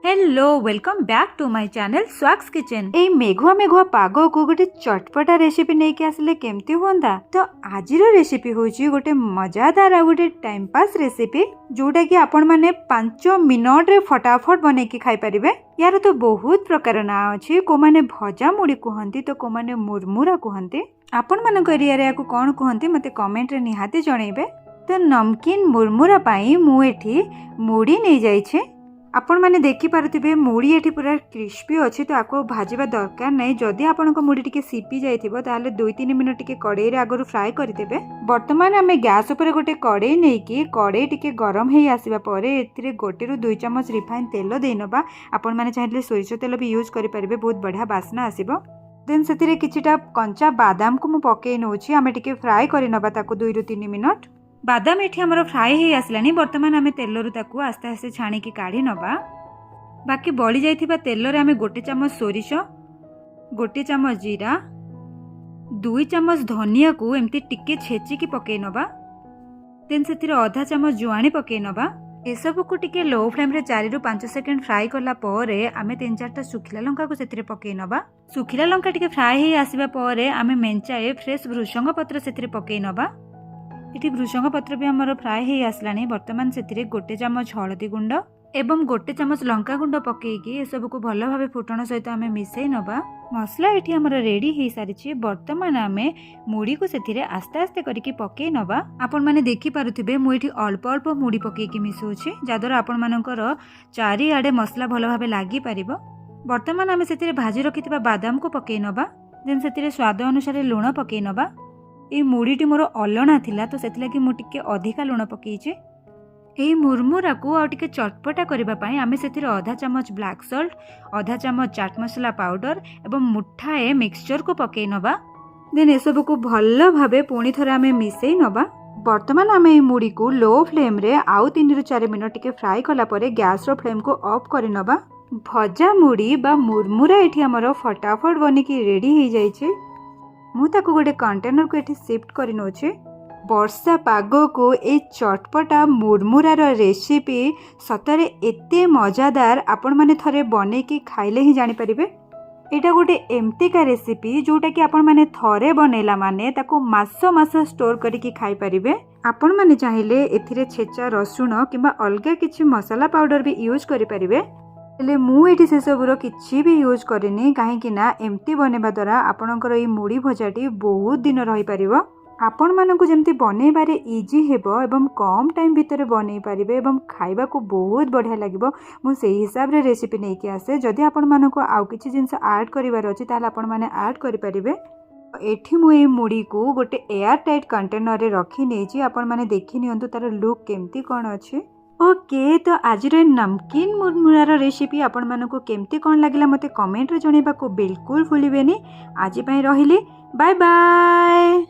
Hello welcome back to my channel स्वाक्स kitchen. ए मेघुआ मेघुआ पाग को गोटे चटपटा रेसिपी नहीं के आसले केमती हुंदा। तो आजिर रेसिपी होची गोटे मजादार आ गोटे टाइम पास रेसिपी जोटा कि आपण माने 5 मिनट रे फटाफट बने के खाई परिबे। यार तो बहुत प्रकार ना अछि, को माने भजा मुड़ी कहंती तो को माने मुरमुरा कहंती। आपण मान एरिया रे याकू कोन कहंती मते कमेंट रे निहाती जणैबे। तो नमकीन मुरमुरा पाई मु एठी मुड़ी नै जाई छे। आपण माने देखि पारुथिबे मुड़ी एठी पूरा क्रिस्पी अछि, तो आको भाजिबा दरकार नै। जदि आपनको मुड़ी टिके सीपी जाइथिबो ताले 2-3 मिनिट टिके कड़ाई रे आगरु फ्राई करिदेबे। वर्तमान आमे गैस ऊपर गोटे कड़ाई नै कि कड़ाई टिके गरम हेई आसीबा परे एथिरे गोटे रु 2 चम्मच रिफाइन तेल देई नबा। आपण माने चाहिले सोरिष तेल भी यूज करि परिबे, बहुत बढ़िया बास्ना आसीबो। देन सेतिरे किछिटा कंचा बादाम को मु पकेई नउछि। आमे टिके फ्राई करि नबा ताको 2 रु 3 मिनिट। बादाम एठी हमर फ्राई हे आसलानी। वर्तमान आमे तेलरु ताकू आस्ते आस्ते छाणी की काढी नबा। बाकी बळी जाइथिबा तेल रे आमे 1 चम्मच सोरिष, 1 चम्मच जीरा, 2 चम्मच धनिया को एमती टिके छेची की पकेई नबा। देन सेतिरे आधा चम्मच जुआणी पकेई नबा। ए सब को टिके लो फ्लेम रे 4 रु 5 सेकंड फ्राई करला परे आमे 3-4टा सुखिला लंका को सेतिरे पकेई नबा। सुखिला लंका टिके फ्राई हे आसीबा परे आमे मेंचाए फ्रेश भृषंग पत्र सेतिरे पकेई नबा। इटी भृषंग पत्र भी हमर फ्राई हे आसलानी। वर्तमान सेतिरे 1 चम्मच हळदी गुंड एवं 1 चम्मच लंका गुंड पकेकी ए सब को भल भाबे फुटण सहित आमे मिसई नबा। मसला एठी हमर रेडी हे सारिछि। वर्तमान आमे मुड़ी को सेतिरे आस्ते आस्ते करिकि पकेई नबा। आपण माने देखि पारुथिबे मु एठी अल्प अल्प मुड़ी पकेकी मिसौछि, जादर आपण मानकर चारि आडे मसला भल भाबे लागि परिबो। वर्तमान आमे सेतिरे भाजी रखिथिबा बादाम को पकेई नबा। देन सेतिरे स्वाद अनुसार लूण पकेई नबा। ए मुड़ीटी मोर अलणा थिला तो सेति लागि मु टिके अधिका लूण पकेइचे। ए मुरमुरा को आ टिके चटपटा करबा पई आमे सेतिरे आधा चम्मच ब्लैक सॉल्ट, आधा चम्मच चाट मसला पाउडर एवं मुठाए मिक्सचर को पकेई नबा। देन ए सब को भल्ल भाबे पुणी थरे आमे मिसई नबा। वर्तमान आमे ए मुड़ी को लो फ्लेम रे आउ 3 रु 4 मिनिट टिके फ्राई कला परे गैस रो फ्लेम को ऑफ करि नबा। भजा मुड़ी बा मुरमुरा एठी हमर फटाफट बनी की रेडी हे जाय छे। मु ताको गोटे कंटेनर को एठी शिफ्ट करि नोचे। वर्षा पाग को ए चटपटा मुरमुरार रेसिपी सतरे एते मजादार आपण माने थरे बने की खाइले ही जानि परिबे। एटा गोटे एमती का रेसिपी जोटा कि आपण माने थरे बनेला माने ताको मास मास स्टोर करी की खाई परिबे। आपण माने चाहिले एथिरे छेचा रसुण किबा अलगा किछि मसाला पाउडर भी यूज करि परिबे। हेले मु एठी से सबरो किछि भी यूज करेनी, काहे कि ना एमती बनेबा द्वारा आपणकर ई मुड़ी भजाटी बहुत दिन रही परिबो। आपण मानकु जेमती बनेबारे इजी हेबो एवं कम टाइम भितर बनै परिबे एवं खाइबा को बहुत बढ़िया लागिबो। मु सेही हिसाब रे रेसिपी नै के आसे। जदि आपण मानकु आउ किछि जिंस ऐड करिवार अछि ताले आपण माने ऐड करि परिबे। एठी मु ए मुड़ी को गोटे एयर टाइट कंटेनर रे रखी नेछि। आपण माने देखि नियंतु तार लुक केमती कोन अछि। ओके, तो आज नमकीन मुरमुरार रेसिपी आपण मानकु केमती कोन लागिला मते कमेंट रे जणैबा को बिल्कुल भूलिबेनी। आज पई रहिली, बाय बाय।